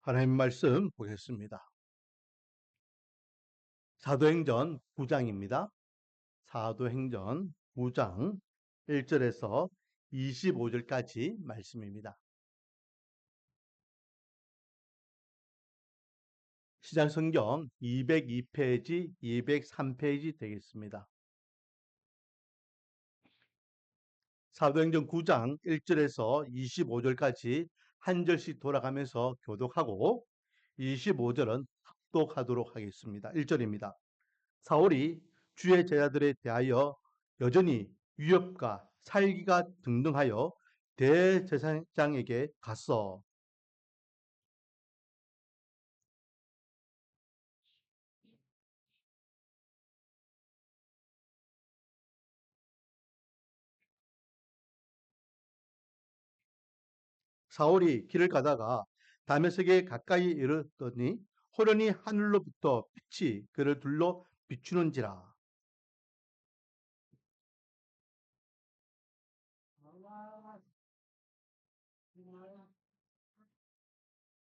하나님 말씀 보겠습니다. 사도행전 9장입니다. 사도행전 9장 1절에서 25절까지 말씀입니다. 시작 성경 202페이지, 203페이지 되겠습니다. 사도행전 9장 1절에서 25절까지 한 절씩 돌아가면서 교독하고 25절은 합독하도록 하겠습니다. 1절입니다. 사울이 주의 제자들에 대하여 여전히 위협과 살기가 등등하여 대제사장에게 갔어. 사울이 길을 가다가 다메섹에 가까이 이르더니 호련히 하늘로부터 빛이 그를 둘러 비추는지라.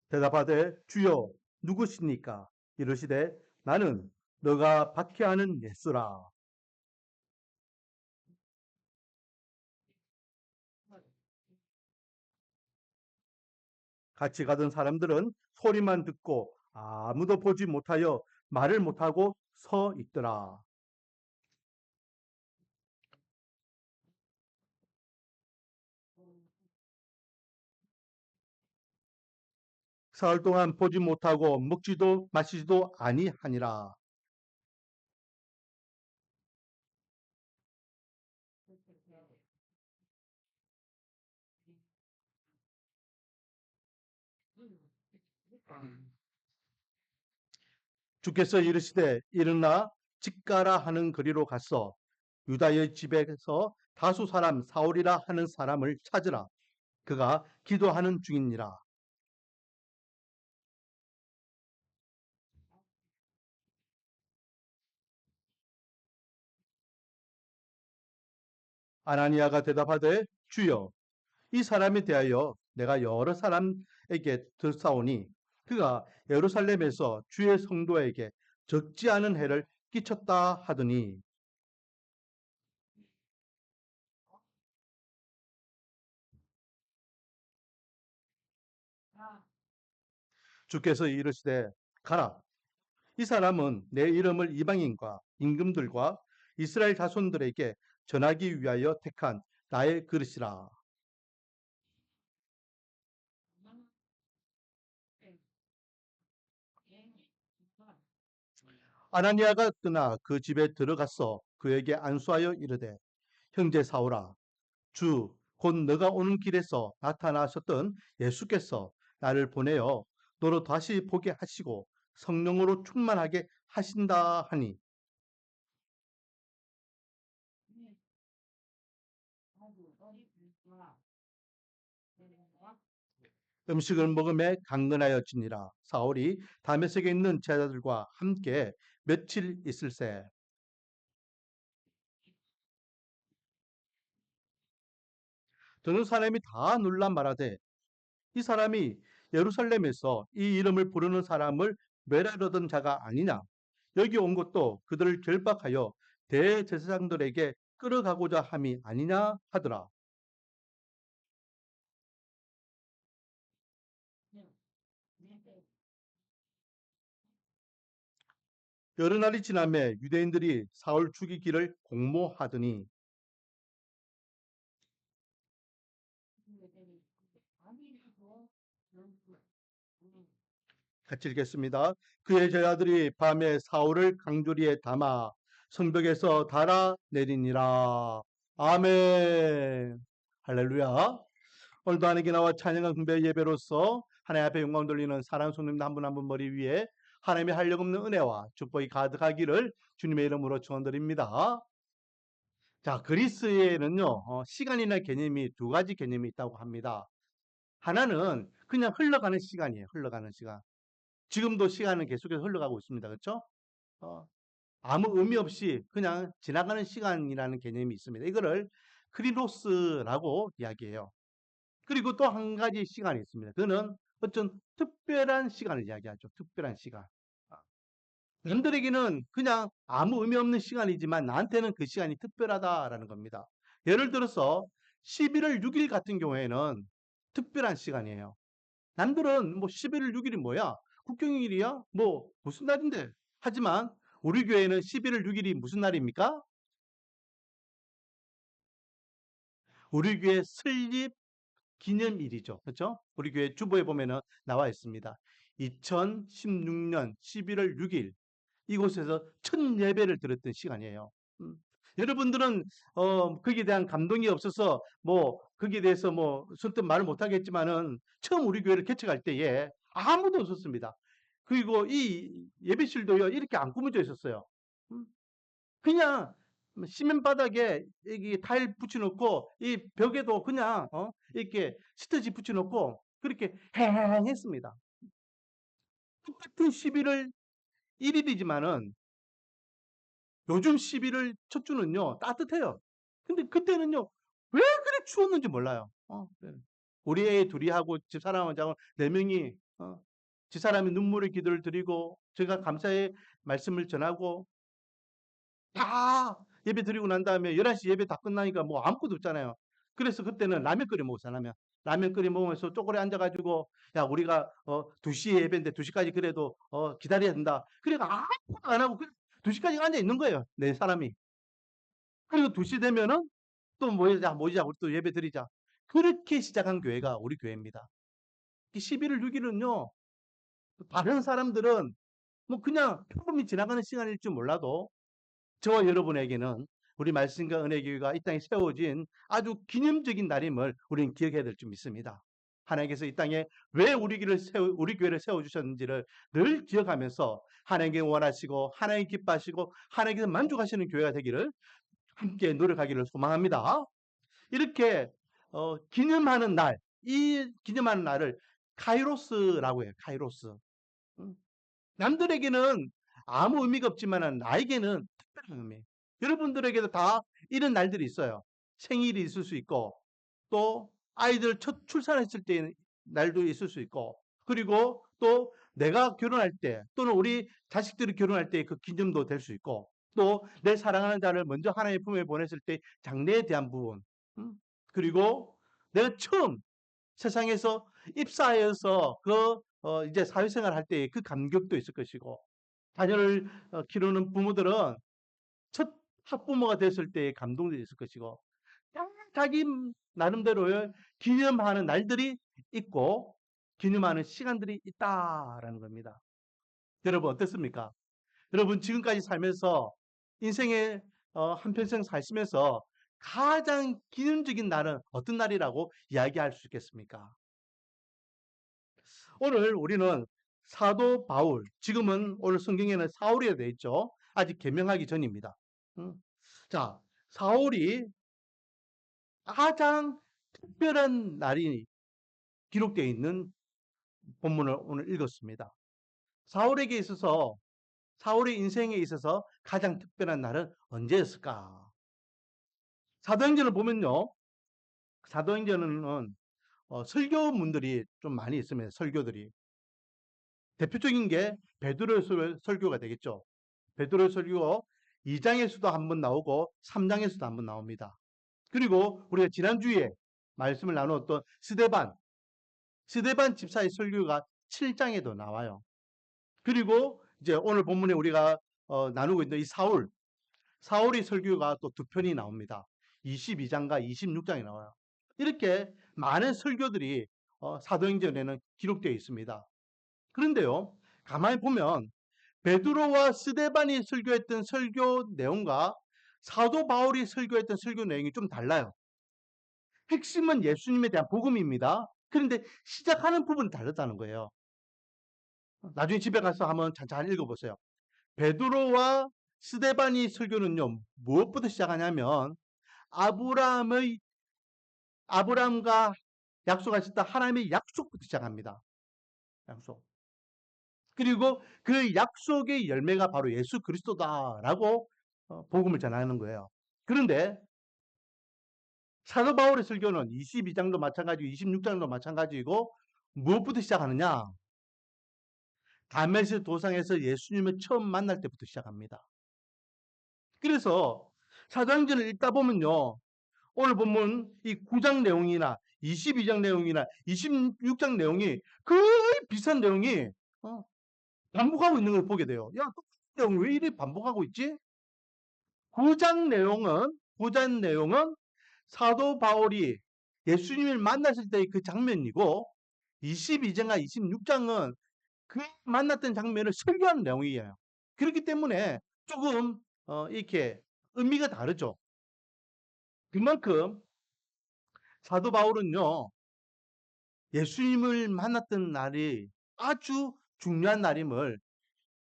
대답하되 주여 누구시니까? 이르시되 나는 너가 박해하는 예수라. 같이 가던 사람들은 소리만 듣고 아무도 보지 못하여 말을 못하고 서 있더라. 사흘 동안 보지 못하고 먹지도 마시지도 아니하니라. 주께서 이르시되 일어나 집가라 하는 거리로 갔어. 유다의 집에서 다수 사람 사울이라 하는 사람을 찾으라. 그가 기도하는 중이니라. 아나니아가 대답하되 주여 이 사람에 대하여 내가 여러 사람에게 들사오니 그가 예루살렘에서 주의 성도에게 적지 않은 해를 끼쳤다 하더니 주께서 이르시되 가라. 이 사람은 내 이름을 이방인과 임금들과 이스라엘 자손들에게 전하기 위하여 택한 나의 그릇이라. 아나니아가 떠나 그 집에 들어가서 그에게 안수하여 이르되 형제 사울아 주 곧 너가 오는 길에서 나타나셨던 예수께서 나를 보내어 너로 다시 보게 하시고 성령으로 충만하게 하신다 하니 음식을 먹음에 강건하여지니라. 사울이 다메섹에 있는 제자들과 함께 며칠 있을새 듣는 사람이 다 놀라 말하되 이 사람이 예루살렘에서 이 이름을 부르는 사람을 멸하려던 자가 아니냐. 여기 온 것도 그들을 결박하여 대제사장들에게 끌어가고자 함이 아니냐 하더라. 여러 날이 지나매 유대인들이 사울 죽이기를 공모하더니 같이 읽겠습니다. 그의 제자들이 밤에 사울을 강조리에 담아 성벽에서 달아내리니라. 아멘. 할렐루야. 오늘도 하나님께 나와 찬양과 경배 예배로서 하나님 앞에 영광 돌리는 사랑하는 손님 한 분 한 분 머리 위에 하나님의 한량없는 은혜와 축복이 가득하기를 주님의 이름으로 축원드립니다. 자, 그리스에는요, 시간이나 개념이 두 가지 개념이 있다고 합니다. 하나는 그냥 흘러가는 시간이에요. 흘러가는 시간. 지금도 시간은 계속해서 흘러가고 있습니다. 그렇죠? 어, 아무 의미 없이 그냥 지나가는 시간이라는 개념이 있습니다. 이거를 크리노스라고 이야기해요. 그리고 또 한 가지 시간이 있습니다. 그는 어떤 특별한 시간을 이야기하죠. 특별한 시간. 남들에게는 그냥 아무 의미 없는 시간이지만 나한테는 그 시간이 특별하다라는 겁니다. 예를 들어서 11월 6일 같은 경우에는 특별한 시간이에요. 남들은 뭐 11월 6일이 뭐야? 국경일이야? 뭐 무슨 날인데? 하지만 우리 교회는 11월 6일이 무슨 날입니까? 우리 교회 설립 기념일이죠. 그렇죠? 우리 교회 주보에 보면은 나와 있습니다. 2016년 11월 6일 이곳에서 첫 예배를 드렸던 시간이에요. 음. 여러분들은 거기에 대한 감동이 없어서 뭐 거기에 대해서 뭐 선뜻 말을 못 하겠지만은 처음 우리 교회를 개척할 때에 아무도 없었습니다. 그리고 이 예배실도요 이렇게 안 꾸며져 있었어요. 음. 그냥 시멘 바닥에 여기 타일 붙여놓고 이 벽에도 그냥 이렇게 스티치 붙여놓고 그렇게 행했습니다. 똑같은 11월 1일이지만은 요즘 11월 첫 주는요 따뜻해요. 근데 그때는요 왜 그래 추웠는지 몰라요. 네. 우리 애 둘이 하고 집사람하고 네 명이 집사람이 눈물의 기도를 드리고 제가 감사의 말씀을 전하고 다 예배 드리고 난 다음에 11시 예배 다 끝나니까 뭐 아무것도 없잖아요. 그래서 그때는 라면 끓여 먹었어요, 라면. 라면 끓여 먹으면서 쪼그려 앉아가지고, 야, 우리가, 2시에 예배인데 2시까지 그래도, 기다려야 된다. 그래가 아무것도 안 하고, 2시까지 앉아 있는 거예요, 네 사람이. 그리고 2시 되면은 또 모이자, 모이자, 우리 또 예배 드리자. 그렇게 시작한 교회가 우리 교회입니다. 11월 6일은요, 다른 사람들은 뭐 그냥 평범히 지나가는 시간일 줄 몰라도 저와 여러분에게는 우리 말씀과 은혜교회가 이 땅에 세워진 아주 기념적인 날임을 우리는 기억해야 될 줄 믿습니다. 하나님께서 이 땅에 왜 우리 교회를 세워주셨는지를 늘 기억하면서 하나님께 원하시고 하나님 기뻐하시고 하나님께서 만족하시는 교회가 되기를 함께 노력하기를 소망합니다. 이렇게 기념하는 날, 이 기념하는 날을 카이로스라고 해요. 카이로스. 음. 남들에게는 아무 의미가 없지만 나에게는 특별한 의미. 여러분들에게도 다 이런 날들이 있어요. 생일이 있을 수 있고 또 아이들 첫 출산했을 때 날도 있을 수 있고 그리고 또 내가 결혼할 때 또는 우리 자식들이 결혼할 때 그 기념도 될 수 있고 또 내 사랑하는 자를 먼저 하나님의 품에 보냈을 때 장래에 대한 부분 그리고 내가 처음 세상에서 입사하여서 이제 사회생활 할 때 그 감격도 있을 것이고 자녀를 기르는 부모들은 첫 학부모가 됐을 때의 감동도 있을 것이고 자기 나름대로의 기념하는 날들이 있고 기념하는 시간들이 있다라는 겁니다. 여러분 어떻습니까? 여러분 지금까지 살면서 인생의 한평생 사시면서 가장 기념적인 날은 어떤 날이라고 이야기할 수 있겠습니까? 오늘 우리는 사도 바울, 지금은 오늘 성경에는 사울이라 되어 있죠. 아직 개명하기 전입니다. 음. 자, 사울이 가장 특별한 날이 기록되어 있는 본문을 오늘 읽었습니다. 사울에게 있어서, 사울의 인생에 있어서 가장 특별한 날은 언제였을까? 사도행전을 보면요. 사도행전은 설교문들이 좀 많이 있습니다. 설교들이. 대표적인 게 베드로의 설교가 되겠죠. 베드로의 설교 2장에서도 한번 나오고 3장에서도 한번 나옵니다. 그리고 우리가 지난주에 말씀을 나누었던 스데반 집사의 설교가 7장에도 나와요. 그리고 이제 오늘 본문에 우리가 나누고 있는 이 사울의 설교가 또 두 편이 나옵니다. 22장과 26장이 나와요. 이렇게 많은 설교들이 사도행전에는 기록되어 있습니다. 그런데요, 가만히 보면 베드로와 스데반이 설교했던 설교 내용과 사도 바울이 설교했던 설교 내용이 좀 달라요. 핵심은 예수님에 대한 복음입니다. 그런데 시작하는 부분이 다르다는 거예요. 나중에 집에 가서 한번 잘 읽어보세요. 베드로와 스데반이 설교는요, 무엇부터 시작하냐면 아브라함과 약속하셨다 하나님의 약속부터 시작합니다. 약속. 그리고 그 약속의 열매가 바로 예수 그리스도다라고 복음을 전하는 거예요. 그런데 사도 바울의 설교는 22장도 마찬가지고 26장도 마찬가지고 무엇부터 시작하느냐? 다메섹 도상에서 예수님을 처음 만날 때부터 시작합니다. 그래서 사도행전을 읽다 보면요. 오늘 보면 이 9장 내용이나 22장 내용이나 26장 내용이 거의 비슷한 내용이 반복하고 있는 걸 보게 돼요. 야, 똑같은 내용 왜 이리 반복하고 있지? 9장 내용은 사도 바울이 예수님을 만났을 때의 그 장면이고 22장과 26장은 그 만났던 장면을 설교하는 내용이에요. 그렇기 때문에 조금 이렇게 의미가 다르죠. 그만큼 사도 바울은요. 예수님을 만났던 날이 아주 중요한 날임을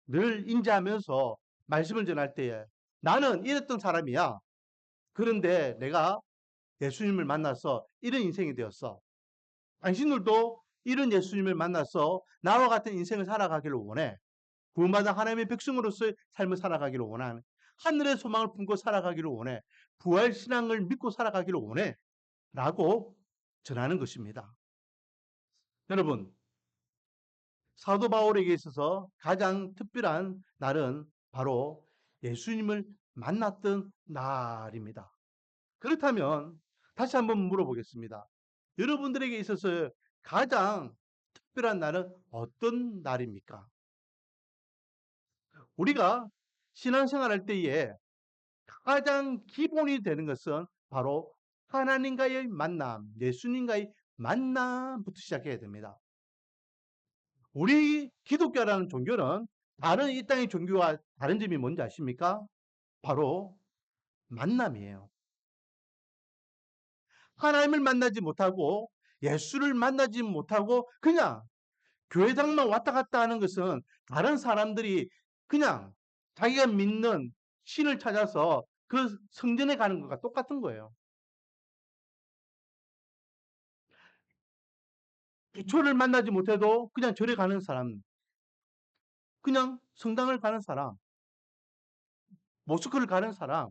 늘 인지하면서 말씀을 전할 때에 나는 이랬던 사람이야. 그런데 내가 예수님을 만나서 이런 인생이 되었어. 당신들도 이런 예수님을 만나서 나와 같은 인생을 살아가기를 원해. 구원받은 하나님의 백성으로서의 삶을 살아가기를 원하는 하늘의 소망을 품고 살아가기를 원해. 부활신앙을 믿고 살아가기를 원해. 라고 전하는 것입니다. 여러분, 사도 바울에게 있어서 가장 특별한 날은 바로 예수님을 만났던 날입니다. 그렇다면 다시 한번 물어보겠습니다. 여러분들에게 있어서 가장 특별한 날은 어떤 날입니까? 우리가 신앙생활 할 때에 가장 기본이 되는 것은 바로 하나님과의 만남, 예수님과의 만남부터 시작해야 됩니다. 우리 기독교라는 종교는 다른 이 땅의 종교와 다른 점이 뭔지 아십니까? 바로 만남이에요. 하나님을 만나지 못하고 예수를 만나지 못하고 그냥 교회당만 왔다 갔다 하는 것은 다른 사람들이 그냥 자기가 믿는 신을 찾아서 그 성전에 가는 것과 똑같은 거예요. 기초를 만나지 못해도 그냥 절에 가는 사람, 그냥 성당을 가는 사람, 모스크를 가는 사람,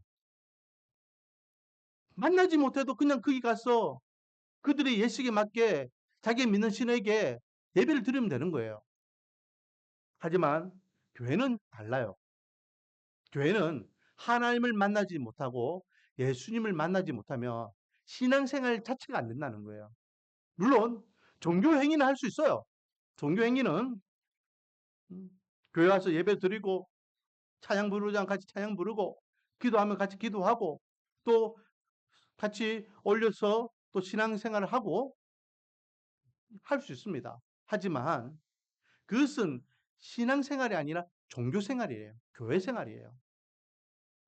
만나지 못해도 그냥 거기 가서 그들의 예식에 맞게 자기 믿는 신에게 예배를 드리면 되는 거예요. 하지만 교회는 달라요. 교회는 하나님을 만나지 못하고 예수님을 만나지 못하면 신앙생활 자체가 안 된다는 거예요. 물론 종교 행위는 할 수 있어요. 종교 행위는 교회 와서 예배 드리고 찬양 부르자면 같이 찬양 부르고 기도하면 같이 기도하고 또 같이 올려서 또 신앙생활을 하고 할 수 있습니다. 하지만 그것은 신앙생활이 아니라 종교생활이에요. 교회생활이에요.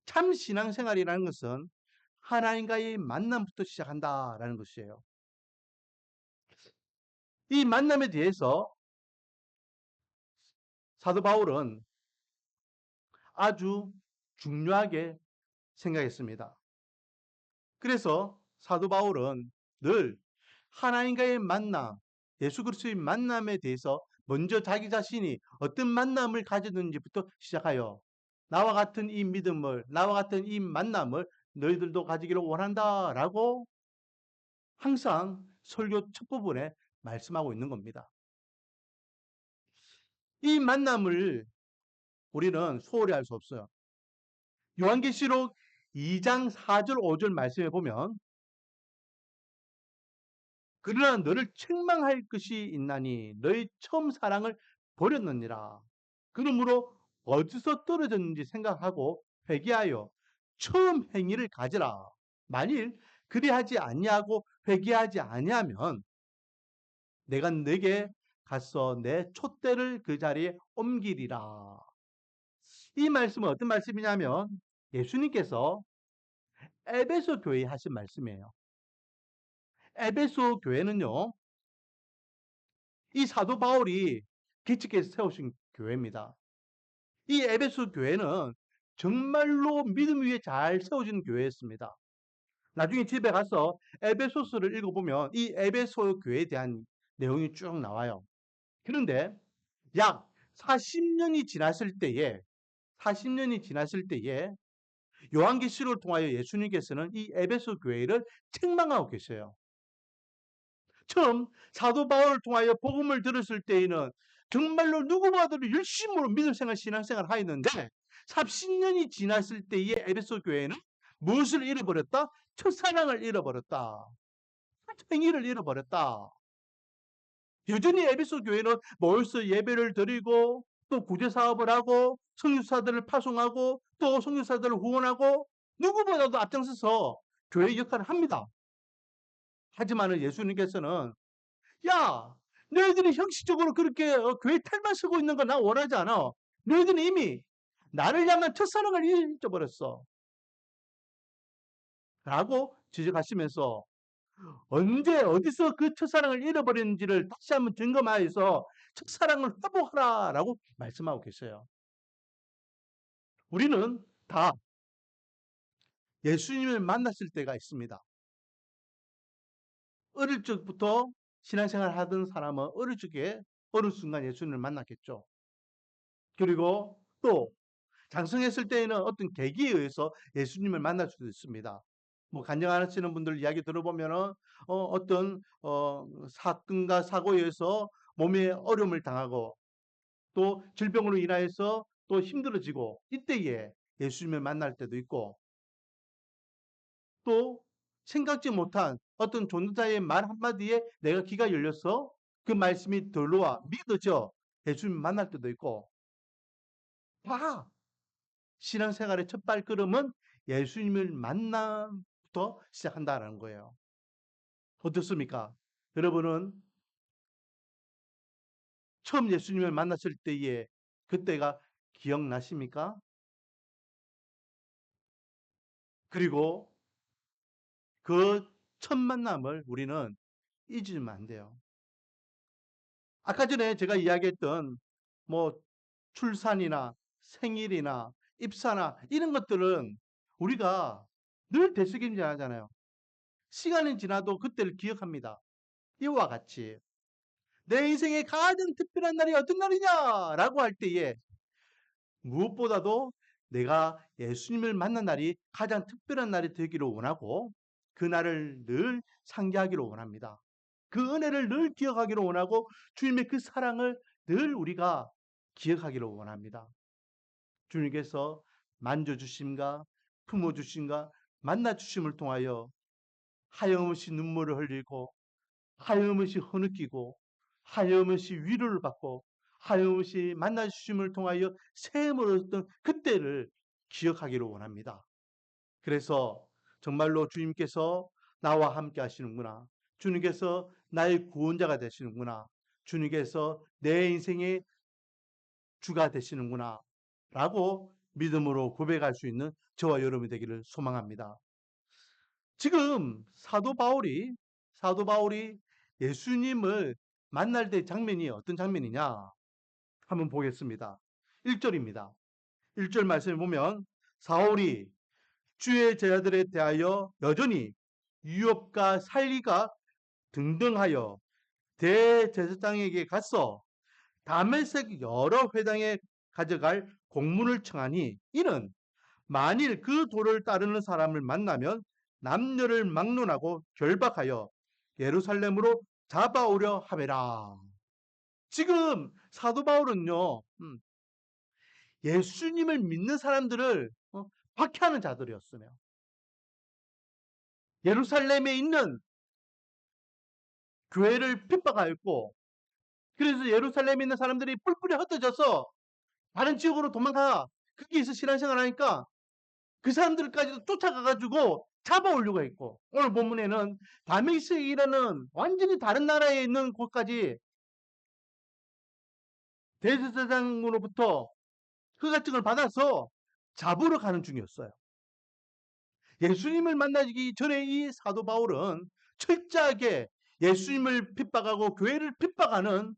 참 신앙생활이라는 것은 하나님과의 만남부터 시작한다라는 것이에요. 이 만남에 대해서 사도 바울은 아주 중요하게 생각했습니다. 그래서 사도 바울은 늘 하나님과의 만남, 예수 그리스도의 만남에 대해서 먼저 자기 자신이 어떤 만남을 가졌는지부터 시작하여 나와 같은 이 믿음을, 나와 같은 이 만남을 너희들도 가지기를 원한다라고 항상 설교 첫 부분에 말씀하고 있는 겁니다. 이 만남을 우리는 소홀히 할 수 없어요. 요한계시록 2장 4절 5절 말씀해 보면 그러나 너를 책망할 것이 있나니 너희 처음 사랑을 버렸느니라. 그러므로 어디서 떨어졌는지 생각하고 회개하여 처음 행위를 가지라. 만일 그리하지 아니하고 회개하지 아니하면 내가 네게 가서 내 촛대를 그 자리에 옮기리라. 이 말씀은 어떤 말씀이냐면 예수님께서 에베소 교회에 하신 말씀이에요. 에베소 교회는요. 이 사도 바울이 개척해서 세우신 교회입니다. 이 에베소 교회는 정말로 믿음 위에 잘 세워진 교회였습니다. 나중에 집에 가서 에베소서를 읽어보면 이 에베소 교회에 대한 내용이 쭉 나와요. 그런데 약 40년이 지났을 때에 요한계시록을 통하여 예수님께서는 이 에베소 교회를 책망하고 계셔요. 처음 사도 바울을 통하여 복음을 들었을 때에는 정말로 누구보다도 열심으로 믿음 생활, 신앙생활을 하였는데 30년이 지났을 때의 에베소 교회는 무엇을 잃어버렸다? 첫사랑을 잃어버렸다. 행위를 잃어버렸다. 여전히 에베소 교회는 모여서 예배를 드리고 또 구제 사업을 하고 선교사들을 파송하고 또 선교사들을 후원하고 누구보다도 앞장서서 교회 역할을 합니다. 하지만 예수님께서는 야, 너희들이 형식적으로 그렇게 교회 탈만 쓰고 있는 거 나 원하지 않아. 너희들은 이미 나를 향한 첫사랑을 잊어버렸어. 라고 지적하시면서 언제 어디서 그 첫사랑을 잃어버렸는지를 다시 한번 점검하여서 첫사랑을 회복하라 라고 말씀하고 계세요. 우리는 다 예수님을 만났을 때가 있습니다. 어릴 적부터 신앙생활 하던 사람은 어릴 적에 어느 순간 예수님을 만났겠죠. 그리고 또 장성했을 때에는 어떤 계기에 의해서 예수님을 만날 수도 있습니다. 뭐 간증하시는 분들 이야기 들어보면은 어떤 사건과 사고에 의해서 몸에 어려움을 당하고 또 질병으로 인하여서 또 힘들어지고 이때에 예수님을 만날 때도 있고 또 생각지 못한 어떤 존재자의 말 한마디에 내가 귀가 열려서 그 말씀이 들어와 믿어져 예수님을 만날 때도 있고 다 신앙생활의 첫 발걸음은 예수님을 만남부터 시작한다는 거예요. 어떻습니까? 여러분은 처음 예수님을 만났을 때에 그때가 기억나십니까? 그리고 그 첫 만남을 우리는 잊으면 안 돼요. 아까 전에 제가 이야기했던 뭐 출산이나 생일이나 입사나 이런 것들은 우리가 늘 되새김질하잖아요. 시간이 지나도 그때를 기억합니다. 이와 같이 내 인생의 가장 특별한 날이 어떤 날이냐라고 할 때에 무엇보다도 내가 예수님을 만난 날이 가장 특별한 날이 되기를 원하고 그 날을 늘 상기하기를 원합니다. 그 은혜를 늘 기억하기를 원하고 주님의 그 사랑을 늘 우리가 기억하기를 원합니다. 주님께서 만져주심과 품어주심과 만나주심을 통하여 하염없이 눈물을 흘리고 하염없이 흐느끼고 하염없이 위로를 받고 하염없이 만나주심을 통하여 샘을 얻었던 그때를 기억하기를 원합니다. 그래서 정말로 주님께서 나와 함께 하시는구나. 주님께서 나의 구원자가 되시는구나. 주님께서 내 인생의 주가 되시는구나. 라고 믿음으로 고백할 수 있는 저와 여러분이 되기를 소망합니다. 지금 사도 바울이 예수님을 만날 때 장면이 어떤 장면이냐? 한번 보겠습니다. 1절입니다. 1절 말씀을 보면 사울이 주의 제자들에 대하여 여전히 유업과 살리가 등등하여 대제사장에게 갔어 다메섹 여러 회당에 가져갈 공문을 청하니 이는 만일 그 도를 따르는 사람을 만나면 남녀를 막론하고 결박하여 예루살렘으로 잡아오려 하매라. 지금 사도 바울은요, 예수님을 믿는 사람들을 박해하는 자들이었으며 예루살렘에 있는 교회를 핍박하였고 그래서 예루살렘에 있는 사람들이 뿔뿔이 흩어져서 다른 지역으로 도망가 거기에서 신앙생활 하니까 그 사람들까지도 쫓아가가지고 잡아오려고 했고 오늘 본문에는 다메섹이라는 완전히 다른 나라에 있는 곳까지 대제사장으로부터 허가증을 받아서 잡으러 가는 중이었어요. 예수님을 만나기 전에 이 사도 바울은 철저하게 예수님을 핍박하고 교회를 핍박하는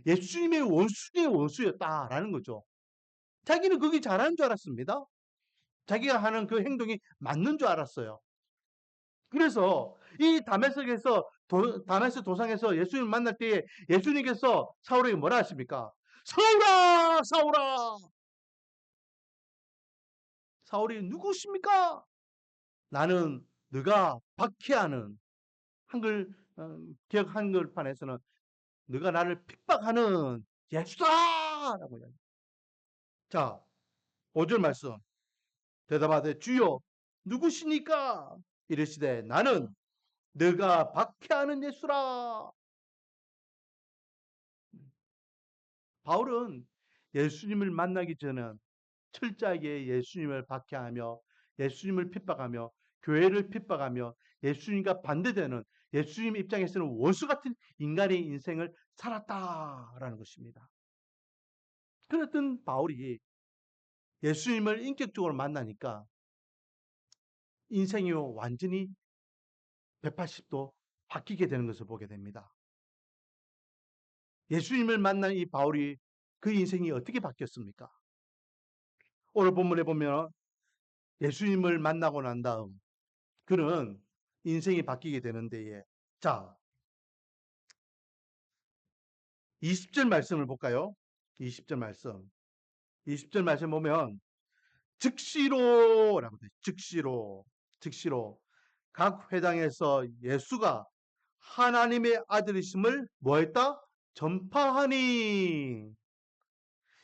예수님의 원수의 원수였다라는 거죠. 자기는 그게 잘하는 줄 알았습니다. 자기가 하는 그 행동이 맞는 줄 알았어요. 그래서 이 다메섹 도상에서 예수님을 만날 때에 예수님께서 사울에게 뭐라 하십니까? 사울아, 사울아. 사울이 누구십니까? 나는 너가 박해하는 한글 기억 한글판에서는 너가 나를 핍박하는 예수다라고 이야기. 자, 5절 말씀. 대답하되 주여 누구시니까? 이르시되 나는 너가 박해하는 예수라. 바울은 예수님을 만나기 전에 철저하게 예수님을 박해하며 예수님을 핍박하며 교회를 핍박하며 예수님과 반대되는 예수님 입장에서는 원수 같은 인간의 인생을 살았다라는 것입니다. 그랬던 바울이 예수님을 인격적으로 만나니까 인생이 완전히 180도 바뀌게 되는 것을 보게 됩니다. 예수님을 만난 이 바울이 그 인생이 어떻게 바뀌었습니까? 오늘 본문에 보면 예수님을 만나고 난 다음 그는 인생이 바뀌게 되는데, 자, 20절 말씀을 볼까요? 20절 말씀. 20절 말씀 보면 즉시로라고 돼요. 즉시로 각 회당에서 예수가 하나님의 아들이심을 뭐했다? 전파하니.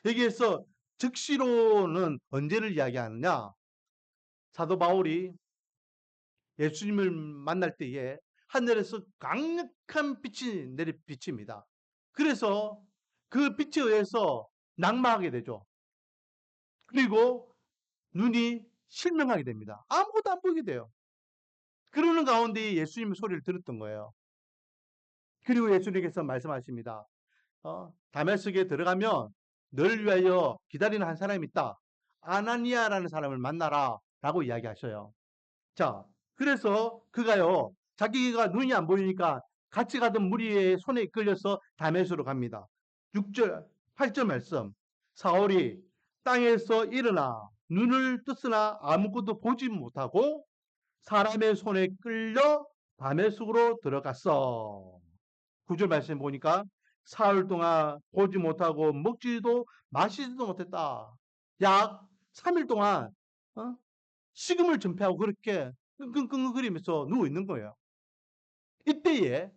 여기에서 즉시로는 언제를 이야기하느냐? 사도 바울이 예수님을 만날 때에 하늘에서 강력한 빛이 내리비칩니다. 그래서 그 빛에 의해서 낙마하게 되죠. 그리고 눈이 실명하게 됩니다. 아무것도 안 보이게 돼요. 그러는 가운데 예수님의 소리를 들었던 거예요. 그리고 예수님께서 말씀하십니다. 다메섹에 들어가면 널 위하여 기다리는 한 사람이 있다. 아나니아라는 사람을 만나라 라고 이야기하셔요. 자, 그래서 그가요, 자기가 눈이 안 보이니까 같이 가던 무리의 손에 이끌려서 다메섹으로 갑니다. 6절, 8절 말씀. 사울이 땅에서 일어나 눈을 떴으나 아무것도 보지 못하고 사람의 손에 끌려 다메섹으로 들어갔어. 9절 말씀 보니까 사흘 동안 보지 못하고 먹지도 마시지도 못했다. 약 3일 동안 식음을 전폐하고 그렇게 끙끙끙거리면서 누워 있는 거예요. 이때에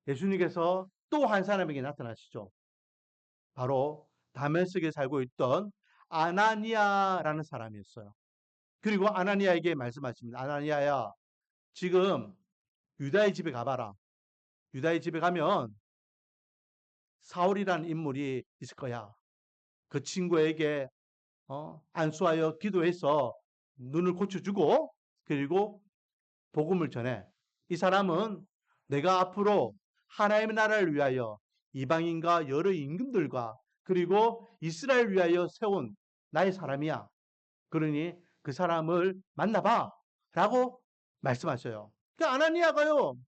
예수님께서 또 한 사람에게 나타나시죠. 바로 다메섹에 살고 있던 아나니아라는 사람이었어요. 그리고 아나니아에게 말씀하십니다. 아나니아야, 지금 유다의 집에 가봐라. 유다의 집에 가면 사울이라는 인물이 있을 거야. 그 친구에게 안수하여 기도해서 눈을 고쳐주고 그리고 복음을 전해. 이 사람은 내가 앞으로 하나님의 나라를 위하여 이방인과 여러 임금들과 그리고 이스라엘 위하여 세운 나의 사람이야. 그러니 그 사람을 만나봐 라고 말씀하셔요. 그 아나니아가요,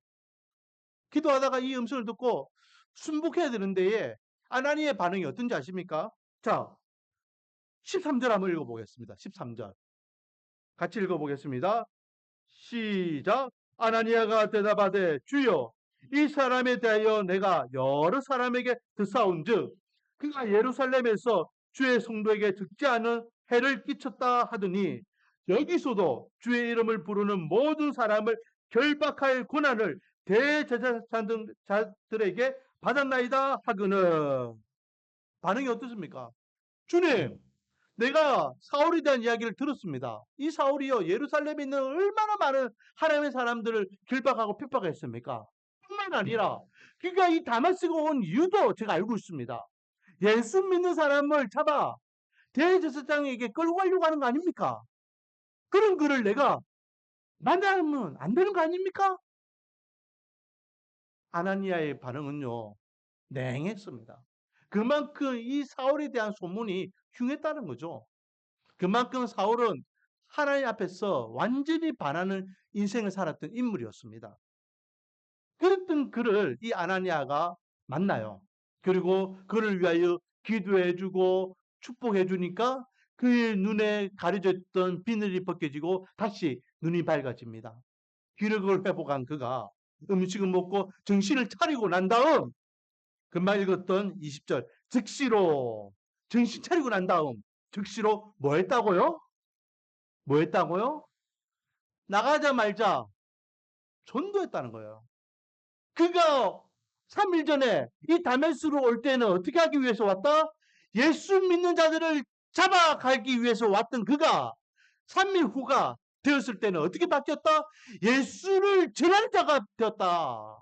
기도하다가 이 음성을 듣고 순복해야 되는데 아나니아의 반응이 어떤지 아십니까? 자, 13절 한번 읽어보겠습니다. 13절. 같이 읽어보겠습니다. 시작. 아나니아가 대답하되 주여 이 사람에 대하여 내가 여러 사람에게 듣사온즉 그가 예루살렘에서 주의 성도에게 적지 않은 해를 끼쳤다 하더니 여기서도 주의 이름을 부르는 모든 사람을 결박할 권한을 대제사장들에게 받았나이다 하거늘. 반응이 어떻습니까? 주님, 내가 사울에 대한 이야기를 들었습니다. 이 사울이요, 예루살렘에 있는 얼마나 많은 하나님의 사람들을 결박하고 핍박했습니까? 뿐만 아니라 그가 이 다마스가 온 이유도 제가 알고 있습니다. 예수 믿는 사람을 잡아 대제사장에게 끌고 가려고 하는 거 아닙니까? 그런 글을 내가 만나면 안 되는 거 아닙니까? 아나니아의 반응은요, 냉했습니다. 그만큼 이 사울에 대한 소문이 흉했다는 거죠. 그만큼 사울은 하나님 앞에서 완전히 반하는 인생을 살았던 인물이었습니다. 그랬던 그를 이 아나니아가 만나요. 그리고 그를 위하여 기도해주고 축복해주니까 그의 눈에 가려졌던 비늘이 벗겨지고 다시 눈이 밝아집니다. 기력을 회복한 그가 음식을 먹고 정신을 차리고 난 다음 금방 읽었던 20절 즉시로 정신 차리고 난 다음 즉시로 뭐 했다고요? 뭐 했다고요? 나가자마자 전도했다는 거예요. 그가 3일 전에 이 다메스로 올 때는 어떻게 하기 위해서 왔다? 예수 믿는 자들을 잡아가기 위해서 왔던 그가 3일 후가 되었을 때는 어떻게 바뀌었다? 예수를 전할 자가 되었다.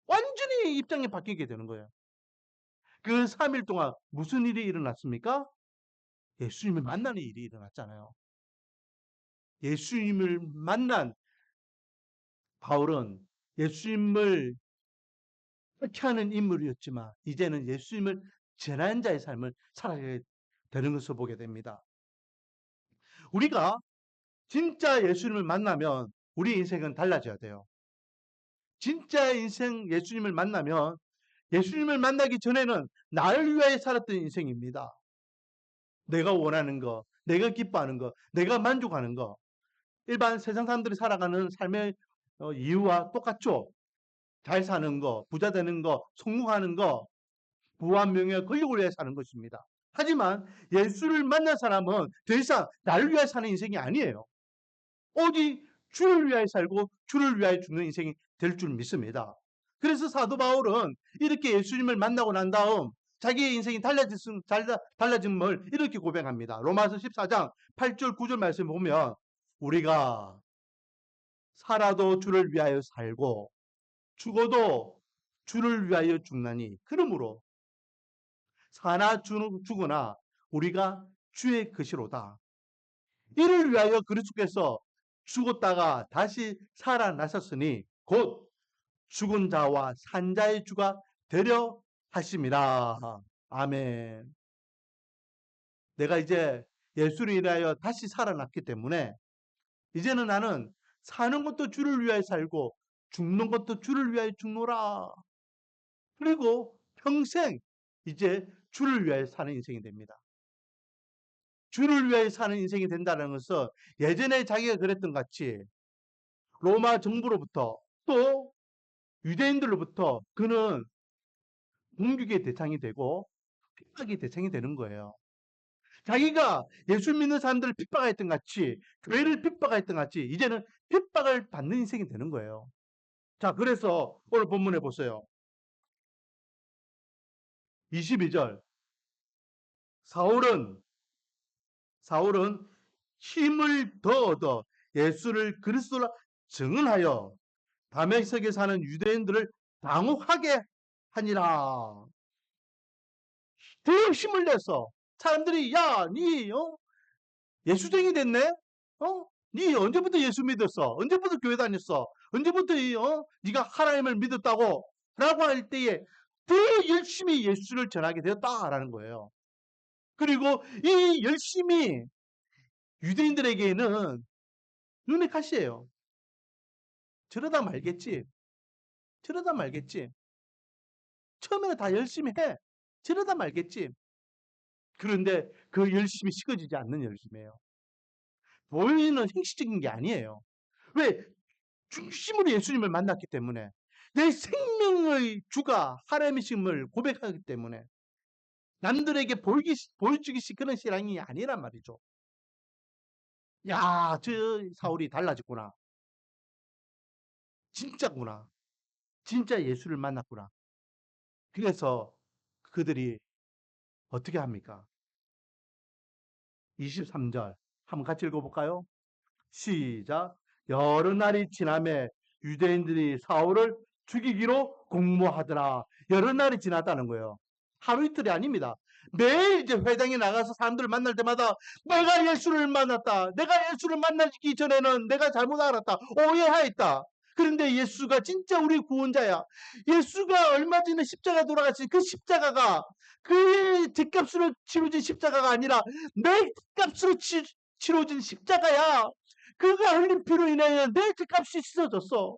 완전히 입장이 바뀌게 되는 거예요. 그 3일 동안 무슨 일이 일어났습니까? 예수님을 만나는 일이 일어났잖아요. 예수님을 만난 바울은 예수님을 하는 인물이었지만 이제는 예수님을 전하는 자의 삶을 살아가게 되는 것을 보게 됩니다. 우리가 진짜 예수님을 만나면 우리 인생은 달라져야 돼요. 진짜 인생 예수님을 만나면 예수님을 만나기 전에는 나를 위하여 살았던 인생입니다. 내가 원하는 거, 내가 기뻐하는 거, 내가 만족하는 거. 일반 세상 사람들이 살아가는 삶의 이유와 똑같죠. 잘 사는 거, 부자 되는 거, 성공하는 거, 부와 명예, 권력을 위해 사는 것입니다. 하지만 예수를 만난 사람은 더 이상 나를 위해 사는 인생이 아니에요. 오직 주를 위하여 살고 주를 위하여 죽는 인생이 될 줄 믿습니다. 그래서 사도 바울은 이렇게 예수님을 만나고 난 다음 자기의 인생이 달라짐을 이렇게 고백합니다. 로마서 14장 8절 9절 말씀 보면 우리가 살아도 주를 위하여 살고 죽어도 주를 위하여 죽나니 그러므로 사나 죽으나 우리가 주의 것이로다. 이를 위하여 그리스도께서 죽었다가 다시 살아나셨으니 곧 죽은 자와 산 자의 주가 되려 하심이라. 아멘. 내가 이제 예수를 인하여 다시 살아났기 때문에 이제는 나는 사는 것도 주를 위하여 살고 죽는 것도 주를 위하여 죽노라. 그리고 평생 이제 주를 위하여 사는 인생이 됩니다. 주를 위하여 사는 인생이 된다는 것은 예전에 자기가 그랬던 같이 로마 정부로부터 또 유대인들로부터 그는 공격의 대상이 되고 핍박의 대상이 되는 거예요. 자기가 예수 믿는 사람들을 핍박했던 같이 교회를 핍박했던 같이 이제는 핍박을 받는 인생이 되는 거예요. 자, 그래서 오늘 본문에 보세요. 22절 사울은 힘을 더 얻어 예수를 그리스도라 증언하여 다메섹에 사는 유대인들을 당혹하게 하니라. 더 힘을 내서 사람들이 야, 니 예수쟁이 됐네? 니 언제부터 예수 믿었어? 언제부터 교회 다녔어? 언제부터 네가 하나님을 믿었다고? 라고 할 때에 더 열심히 예수를 전하게 되었다라는 거예요. 그리고 이 열심히 유대인들에게는 눈에 가시예요. 저러다 말겠지. 저러다 말겠지. 처음에는 다 열심히 해. 저러다 말겠지. 그런데 그 열심이 식어지지 않는 열심이에요. 보이는 형식적인 게 아니에요. 왜? 중심으로 예수님을 만났기 때문에 내 생명의 주가 하나님이심을 고백하기 때문에 남들에게 보여주기식 그런 신앙이 아니란 말이죠. 야, 저 사울이 달라졌구나. 진짜구나. 진짜 예수를 만났구나. 그래서 그들이 어떻게 합니까? 23절 한번 같이 읽어볼까요? 시작. 여러 날이 지나매 유대인들이 사울을 죽이기로 공모하더라. 여러 날이 지났다는 거예요. 하루 이틀이 아닙니다. 매일 이제 회당에 나가서 사람들을 만날 때마다 내가 예수를 만났다. 내가 예수를 만나기 전에는 내가 잘못 알았다. 오해하였다. 그런데 예수가 진짜 우리 구원자야. 예수가 얼마 전에 십자가 돌아가신 그 십자가가 그의 뒷값으로 치러진 십자가가 아니라 내 값으로 치러진 십자가야. 그가 흘린 피로 인하여 내 값이 씻어졌어.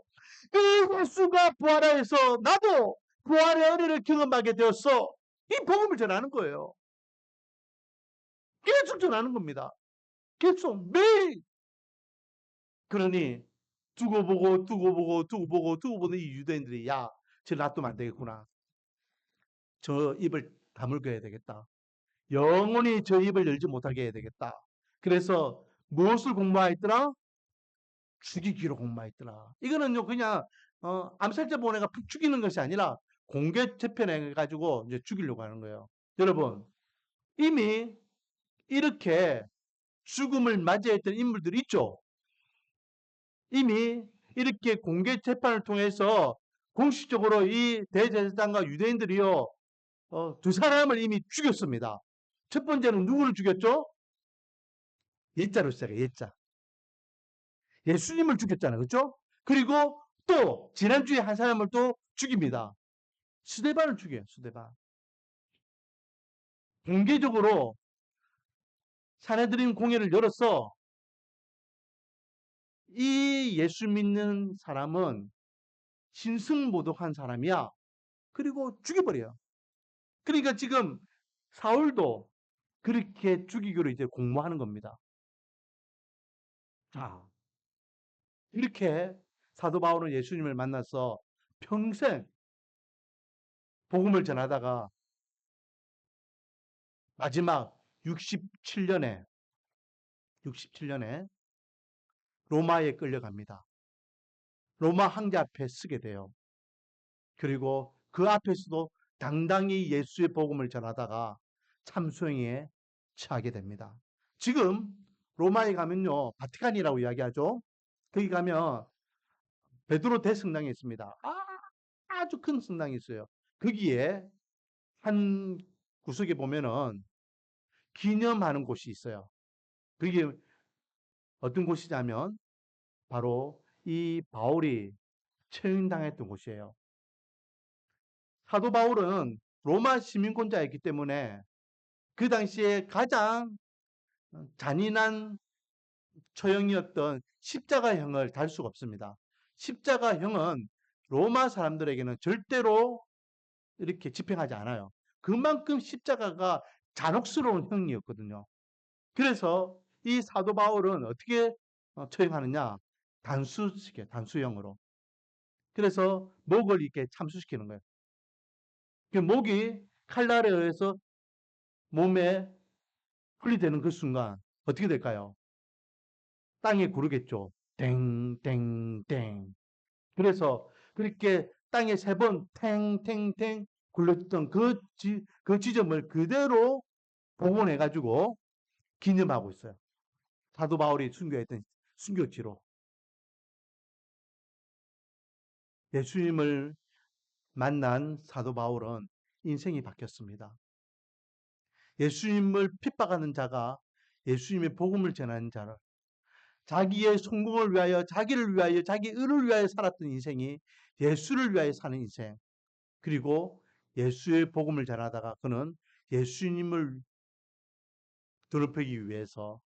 그 예수가 부활하여서 나도 부활의 은혜를 경험하게 되었어. 이 복음을 전하는 거예요. 계속 전하는 겁니다. 계속 매일. 그러니 두고 보는 이 유대인들이 야, 저 놔두면 안 되겠구나. 저 입을 다물게 해야 되겠다. 영원히 저 입을 열지 못하게 해야 되겠다. 그래서 무엇을 공모하였더라? 죽이기로 공모하였더라. 이거는요, 그냥, 암살자 보내가 푹 죽이는 것이 아니라 공개 재편해가지고 이제 죽이려고 하는 거예요. 여러분, 이미 이렇게 죽음을 맞이했던 인물들이 있죠. 이미 이렇게 공개 재판을 통해서 공식적으로 이 대제사장과 유대인들이요, 두 사람을 이미 죽였습니다. 첫 번째는 누구를 죽였죠? 예자로 시작해, 예자. 예수님을 죽였잖아요. 그렇죠? 그리고 또 지난주에 한 사람을 또 죽입니다. 스데반을 죽여요. 스데반. 공개적으로 사내들인 공회를 열어서 이 예수 믿는 사람은 신승모독한 사람이야. 그리고 죽여버려요. 그러니까 지금 사울도 그렇게 죽이기로 이제 공모하는 겁니다. 자, 이렇게 사도 바울은 예수님을 만나서 평생 복음을 전하다가 마지막 67년에 로마에 끌려갑니다. 로마 황제 앞에 서게 돼요. 그리고 그 앞에서도 당당히 예수의 복음을 전하다가 참수형에 처하게 됩니다. 지금 로마에 가면요, 바티칸이라고 이야기하죠. 거기 가면 베드로 대성당이 있습니다. 아주 큰 성당이 있어요. 거기에 한 구석에 보면은 기념하는 곳이 있어요. 그게 어떤 곳이냐면 바로 이 바울이 처형당했던 곳이에요. 사도 바울은 로마 시민권자였기 때문에 그 당시에 가장 잔인한 처형이었던 십자가형을 달 수가 없습니다. 십자가형은 로마 사람들에게는 절대로 이렇게 집행하지 않아요. 그만큼 십자가가 잔혹스러운 형이었거든요. 그래서 이 사도 바울은 어떻게 처형하느냐? 단수시켜요. 단수형으로. 그래서 목을 이렇게 참수시키는 거예요. 그 목이 칼날에 의해서 몸에 분리되는 그 순간 어떻게 될까요? 땅에 구르겠죠. 땡땡땡. 그래서 그렇게 땅에 세 번 탱탱탱 굴렀던 그 지점을 그대로 복원해가지고 기념하고 있어요. 사도 바울이 순교했던 순교지로. 예수님을 만난 사도 바울은 인생이 바뀌었습니다. 예수님을 핍박하는 자가 예수님의 복음을 전하는 자를 자기의 성공을 위하여 자기를 위하여 자기 의를 위하여 살았던 인생이 예수를 위하여 사는 인생. 그리고 예수의 복음을 전하다가 그는 예수님을 더럽히기 위해서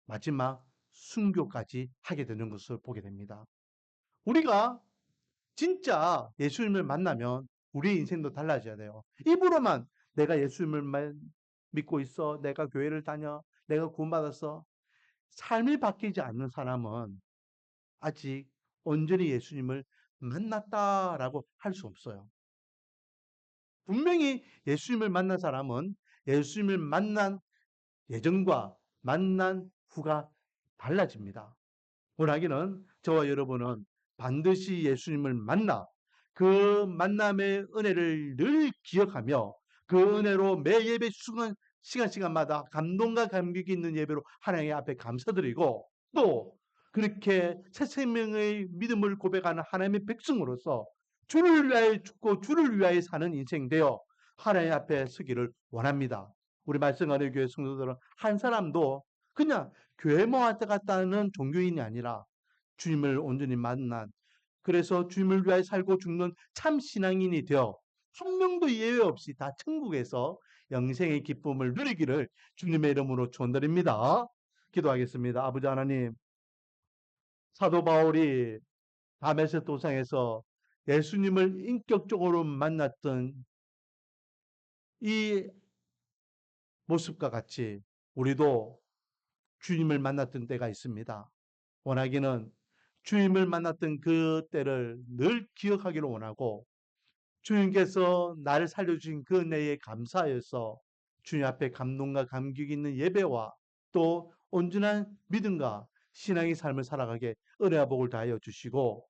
마지막 순교까지 하게 되는 것을 보게 됩니다. 우리가 진짜 예수님을 만나면 우리의 인생도 달라져야 돼요. 입으로만 내가 예수님을 믿고 있어. 내가 교회를 다녀. 내가 구원받았어. 삶이 바뀌지 않는 사람은 아직 온전히 예수님을 만났다라고 할 수 없어요. 분명히 예수님을 만난 사람은 예수님을 만난 예전과 만난 후가 달라집니다. 원하기는 저와 여러분은 반드시 예수님을 만나 그 만남의 은혜를 늘 기억하며 그 은혜로 매 예배 시간마다 감동과 감격이 있는 예배로 하나님 앞에 감사드리고 또 그렇게 새 생명의 믿음을 고백하는 하나님의 백성으로서 주를 위하여 죽고 주를 위하여 사는 인생 되어 하나님 앞에 서기를 원합니다. 우리 말씀하는 교회 성도들은 한 사람도 그냥 교회 모았다 갔다 하는 종교인이 아니라 주님을 온전히 만난 그래서 주님을 위하여 살고 죽는 참 신앙인이 되어 한 명도 예외 없이 다 천국에서 영생의 기쁨을 누리기를 주님의 이름으로 축원드립니다. 기도하겠습니다. 아버지 하나님, 사도 바울이 다메섹 도상에서 예수님을 인격적으로 만났던 이 모습과 같이 우리도 주님을 만났던 때가 있습니다. 원하기는 주님을 만났던 그 때를 늘 기억하기를 원하고 주님께서 나를 살려주신 그 은혜에 감사하여서 주님 앞에 감동과 감격이 있는 예배와 또 온전한 믿음과 신앙의 삶을 살아가게 은혜와 복을 다하여 주시고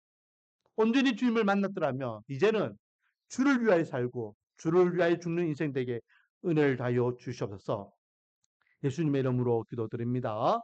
온전히 주님을 만났더라면 이제는 주를 위하여 살고 주를 위하여 죽는 인생 되게 은혜를 다하여 주시옵소서. 예수님의 이름으로 기도드립니다.